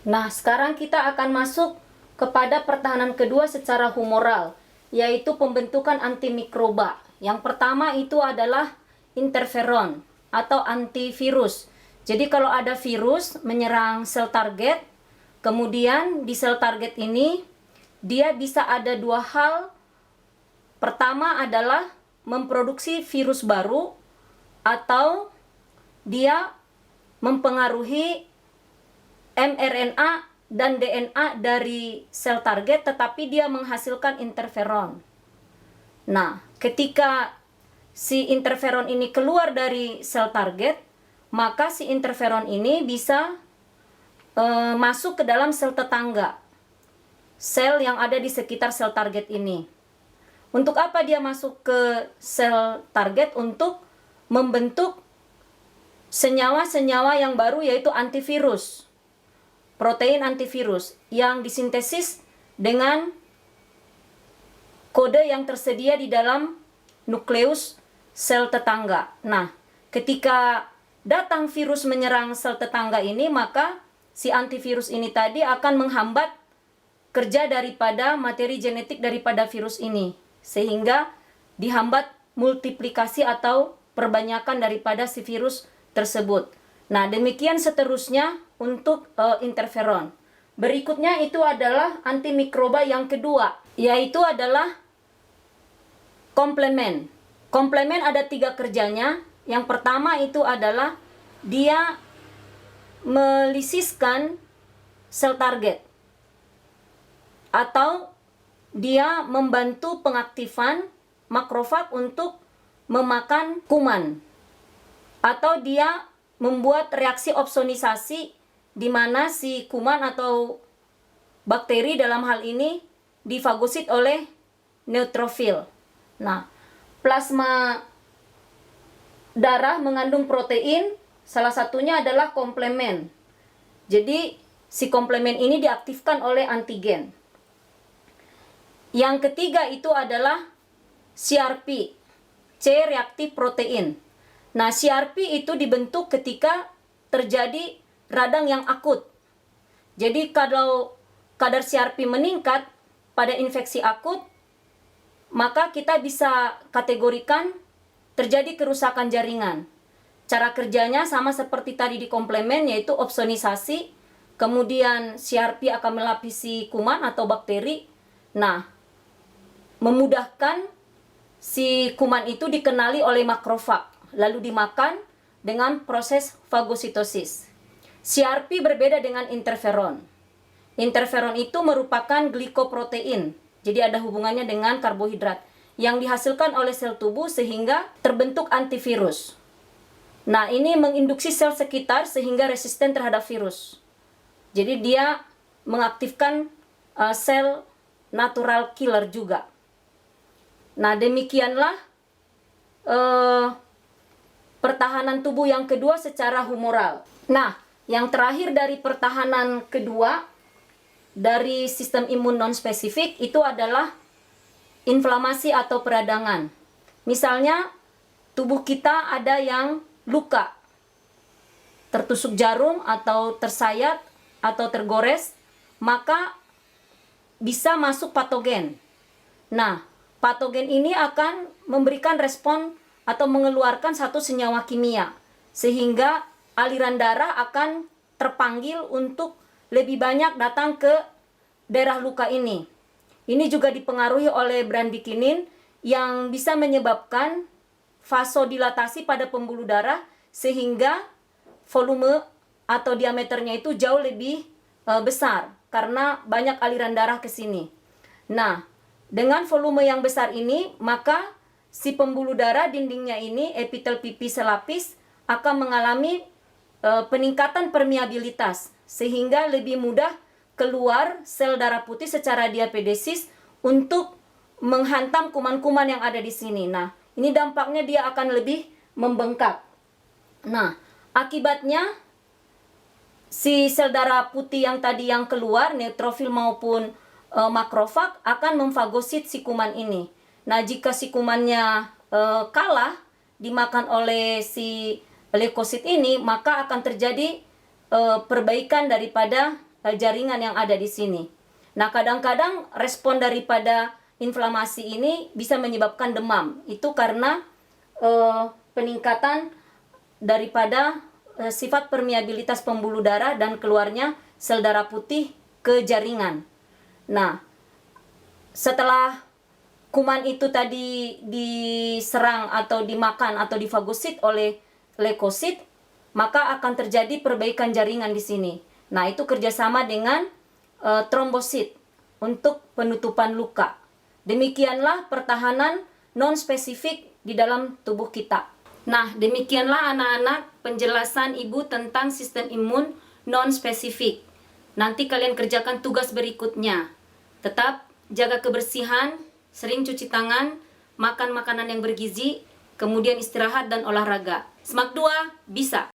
Nah, sekarang kita akan masuk kepada pertahanan kedua secara humoral, yaitu pembentukan antimikroba. Yang pertama itu adalah interferon atau antivirus. Jadi kalau ada virus menyerang sel target, kemudian di sel target ini dia bisa ada dua hal. Pertama adalah memproduksi virus baru atau dia mempengaruhi mRNA dan DNA dari sel target, tetapi dia menghasilkan interferon. Nah, ketika si interferon ini keluar dari sel target, maka si interferon ini bisa masuk ke dalam sel tetangga, sel yang ada di sekitar sel target ini. Untuk apa dia masuk ke sel target? Untuk membentuk senyawa-senyawa yang baru, yaitu antivirus, protein antivirus yang disintesis dengan kode yang tersedia di dalam nukleus sel tetangga. Nah, ketika datang virus menyerang sel tetangga ini, maka si antivirus ini tadi akan menghambat kerja daripada materi genetik daripada virus ini, sehingga dihambat multiplikasi atau perbanyakan daripada si virus tersebut. Nah, demikian seterusnya untuk interferon. Berikutnya itu adalah antimikroba yang kedua, yaitu adalah komplemen. Komplemen ada 3 kerjanya. Yang pertama itu adalah dia melisiskan sel target, atau dia membantu pengaktifan makrofag untuk memakan kuman, atau dia membuat reaksi opsonisasi di mana si kuman atau bakteri dalam hal ini difagosit oleh neutrofil. Nah, plasma darah mengandung protein, salah satunya adalah komplemen. Jadi si komplemen ini diaktifkan oleh antigen. Yang ketiga itu adalah CRP, C-reaktif protein. Nah, CRP itu dibentuk ketika terjadi radang yang akut. Jadi kalau kadar CRP meningkat pada infeksi akut, maka kita bisa kategorikan terjadi kerusakan jaringan. Cara kerjanya sama seperti tadi di komplemen, yaitu opsonisasi, kemudian CRP akan melapisi kuman atau bakteri. Nah, memudahkan si kuman itu dikenali oleh makrofag, lalu dimakan dengan proses fagositosis. CRP berbeda dengan interferon. Interferon itu merupakan glikoprotein, jadi ada hubungannya dengan karbohidrat yang dihasilkan oleh sel tubuh sehingga terbentuk antivirus. Nah, ini menginduksi sel sekitar sehingga resisten terhadap virus. Jadi dia mengaktifkan sel natural killer juga. Nah, demikianlah pertahanan tubuh yang kedua secara humoral. Nah, yang terakhir dari pertahanan kedua dari sistem imun non-spesifik itu adalah inflamasi atau peradangan. Misalnya, tubuh kita ada yang luka, tertusuk jarum atau tersayat atau tergores, maka bisa masuk patogen. Nah, patogen ini akan memberikan respon atau mengeluarkan satu senyawa kimia, sehingga aliran darah akan terpanggil untuk lebih banyak datang ke daerah luka ini. Ini juga dipengaruhi oleh bradikinin yang bisa menyebabkan vasodilatasi pada pembuluh darah, sehingga volume atau diameternya itu jauh lebih besar karena banyak aliran darah ke sini. Nah, dengan volume yang besar ini, maka si pembuluh darah dindingnya ini, epitel pipi selapis, akan mengalami peningkatan permeabilitas, sehingga lebih mudah keluar sel darah putih secara diapedesis untuk menghantam kuman-kuman yang ada di sini. Nah, ini dampaknya dia akan lebih membengkak. Nah, akibatnya si sel darah putih yang tadi yang keluar, neutrofil maupun makrofag, akan memfagosit si kuman ini. Nah, jika si kumannya kalah dimakan oleh si leukosit ini, maka akan terjadi perbaikan daripada jaringan yang ada di sini. Nah, kadang-kadang respon daripada inflamasi ini bisa menyebabkan demam. Itu karena peningkatan daripada sifat permeabilitas pembuluh darah dan keluarnya sel darah putih ke jaringan. Nah, setelah kuman itu tadi diserang atau dimakan atau difagosit oleh leukosit, maka akan terjadi perbaikan jaringan di sini. Nah, itu kerjasama dengan trombosit untuk penutupan luka. Demikianlah pertahanan non-spesifik di dalam tubuh kita. Nah, demikianlah anak-anak penjelasan Ibu tentang sistem imun non-spesifik. Nanti kalian kerjakan tugas berikutnya. Tetap jaga kebersihan, sering cuci tangan, makan makanan yang bergizi, kemudian istirahat dan olahraga. Semak 2 bisa!